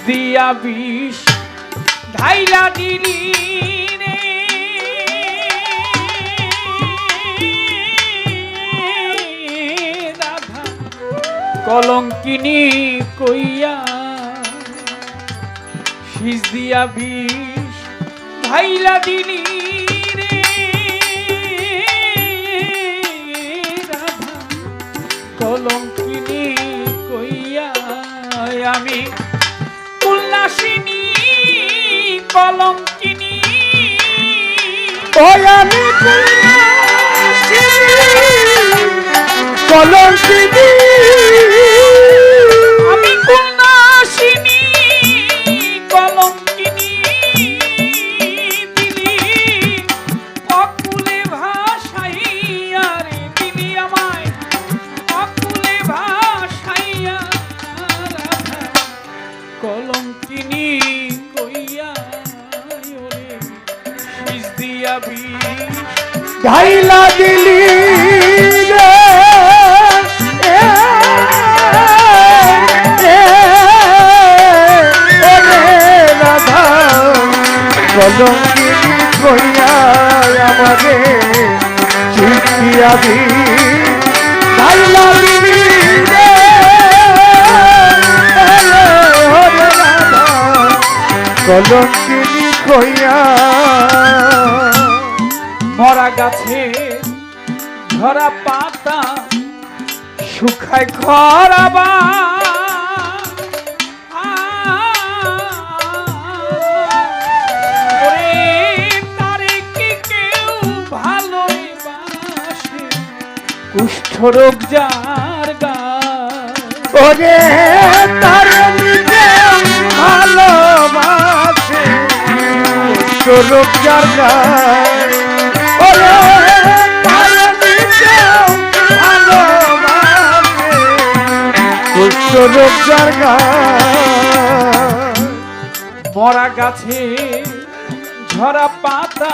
দিয়া বিষ ঢাইলা দিলি রে রাধা কলঙ্কিনী কইয়া শীষ দিয়া বিষ ঢাইলা দিলি রে রাধা কলঙ্কিনী কইয়া আমি উল্লাসিনী কলঙ্কিনী ওই আমি উল্লাসিনী কলঙ্কিনী আমি উল্লাসিনী কলঙ্কিনী দিলি অকুলে ভাসাইয়া রে দিলি আমায় অকুলে ভাসাইয়া কলঙ্কিনী কইয়া ওরে শীষ দিয়া বিষ ঢাইলা দিলি রে রাধা কলঙ্কিনী কইয়া আমারে শীষ দিয়া বিষ ঢাইলা দিলি রে কলঙ্কিনী কইয়া মরা গাছে ঝরা পাতা শুকায় খরাবা তারে কি কেউ ভালোবাসে কুষ্ঠরোগ যার গা ওরে তার নিজে ভালোবাসে কুষ্ঠরোগ যার গায় ওরে তার নিজে ভালোবাসে কুষ্ঠরোগ যার গায় মরা গাছে ঝরা পাতা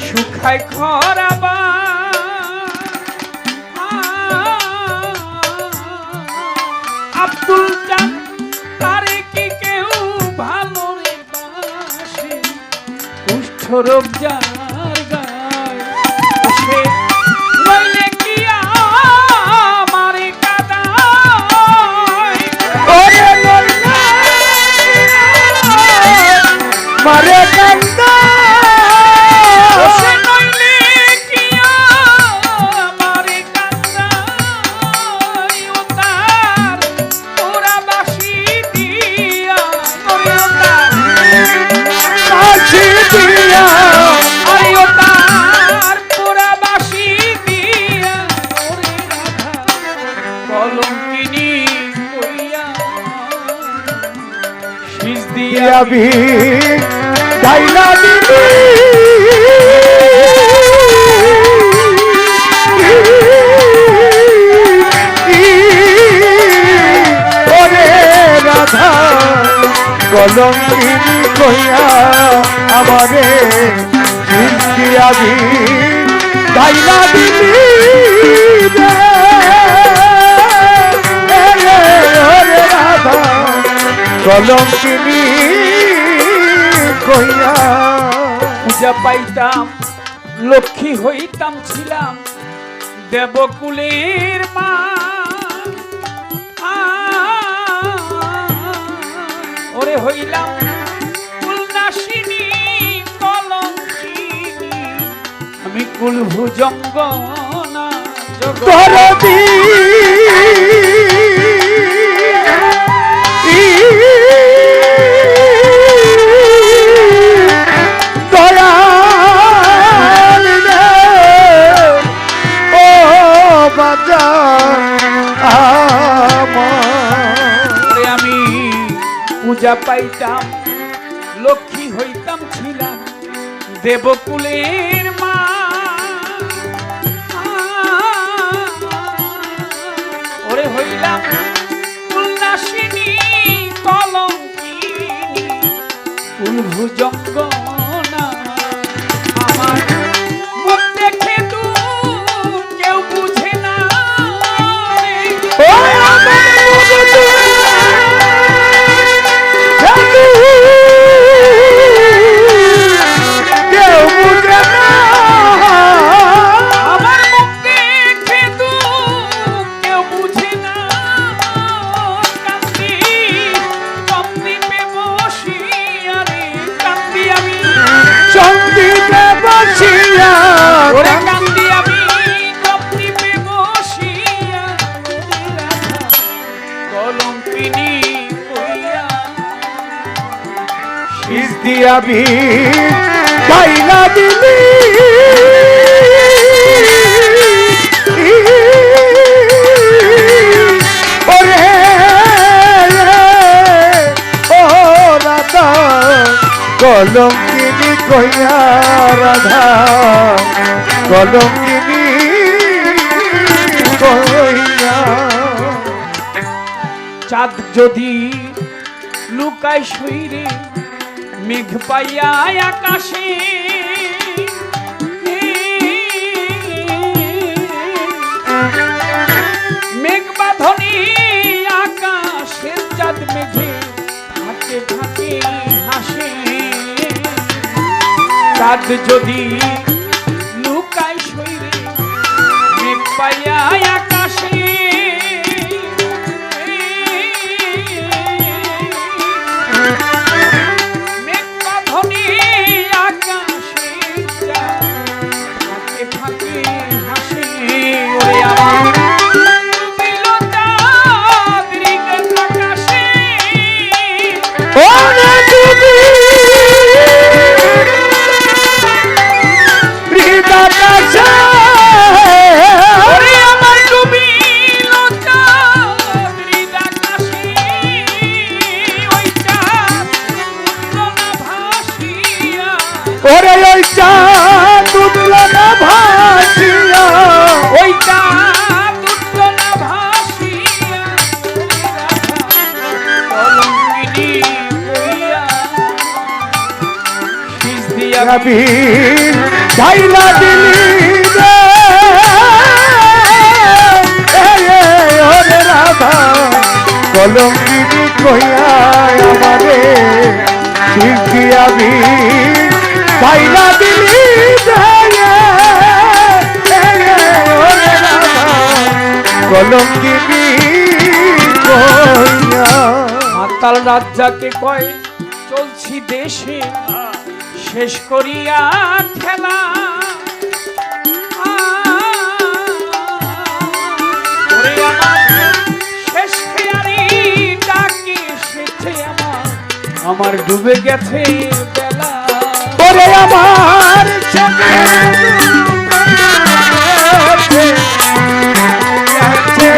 শুকায় খরাবা আব্দুল জান তারে কি কেউ ভালো রে বাসে কুষ্ঠরোগ যার গায় সে রইলে কি আমারে কাদায় ওরে নরনা মারে কান্দা সে রইলে কি আমারে কাদায় ও তার ওরা বাসি দিয়া ওরে ও তার কাছে দিয়া আরে ও তার পোড়া বাসি দিয়া ওরে রাধা কলঙ্কিনী কইয়া শীষ দিয়া দিয়া বিষ ঢাইলা দিলি ওরে রাধা কলঙ্কিনী কইয়া আমারে শীষ দিয়া বিষ ঢাইলা দিলি ওরে রাধা কলঙ্কিনী কইয়া পূজা পাইতাম লক্ষ্মী হইতাম ছিলাম দেবকুলের মা ওরে হইলাম উল্লাসিনী কলঙ্কিনী আমি কুলভুজঙ্গ না করবি দয়াল রে ও বাজার আমার আমি পূজা পাইতাম লক্ষ্মী হইতাম ছিলাম দেবকুলের মা ওরে হইলাম উল্লাসিনী কলঙ্কিনী কুলভুজঙ্গ না আমার মুখ দেখে তো কেউ বুঝে না ও আমার দিয়া বি গাইলা দিলি ওরে ও রাধা কলঙ্কিনী কইয়া রাধা কলঙ্কিনী কইয়া চাঁদ যদি লুকায় শরীরে মেঘ পাইয়া আকাশে মেঘ বাঁধনি আকাশের চাঁদ মেঘে থাকে থাকে হাসে চাঁদ যদি লুকায় শরীরে মেঘ পাইয়া আকাশে ওরে ওই চাঁদ উঠল না ভাসিয়া ওই চাঁদ উঠল না ভাসিয়া কলঙ্কিনী কইয়া শীষ দিয়া রবি ঢাইলা দিলি রে ওরে রাধা কলঙ্কিনী কইয়া আমারে শিখিয়াবি ঢাইলা দিলি ওরে রাধা কলঙ্কিনী কইয়া মাতাল রাজ্জাকে কয় চলছি দেশে শেষ করিয়া খেলা ওরে আমার শেষ খেয়ারি ডাকি এসেছে আমার ডুবে গেছে বেলা ওরে আমার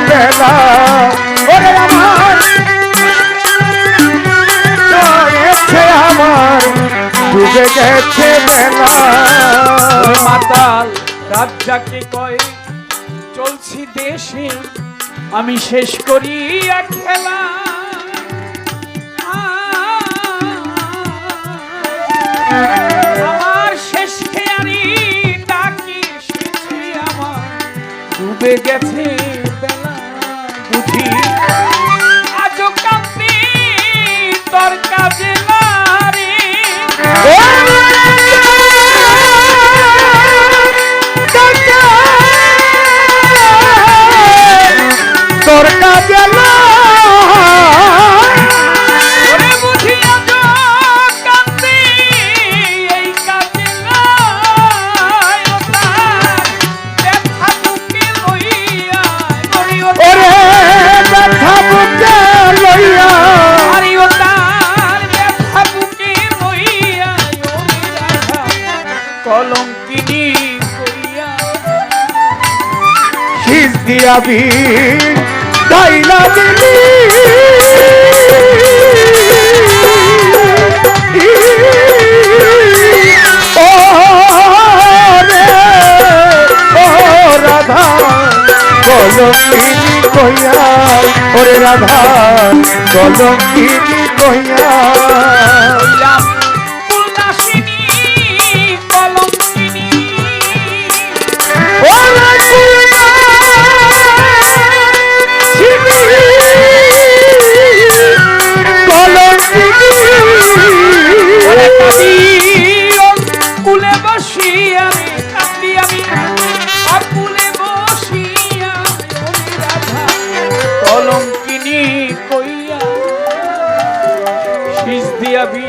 বেলা ওরে আমার আমার ডুবে গেছে বেলা মাতাল রাজ্জাকে কয় চলছি দেশে আমি শেষ করিয়া খেলা আমার শেষ খেয়ারি ডাকি এসেছে আমার ডুবে গেছে বেলা বুঝি আজও কাঁদবি তোর কাজে না রে তোর কাজে না কলঙ্কিনী কইয়া শীষ দিয়াবি ডাইলা দিলি ও রে ও রাধা কলঙ্কিনী কইয়া ওরে রাধা কলঙ্কিনী কইয়া কুলে বসিয়া কাঁদি আমি কুলে বসিয়া কলঙ্কিনী কইয়া শীষ দিয়াবি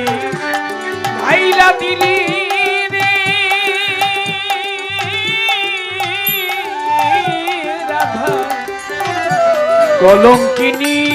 ভাইলা দিলি রে রাধা কলঙ্কিনী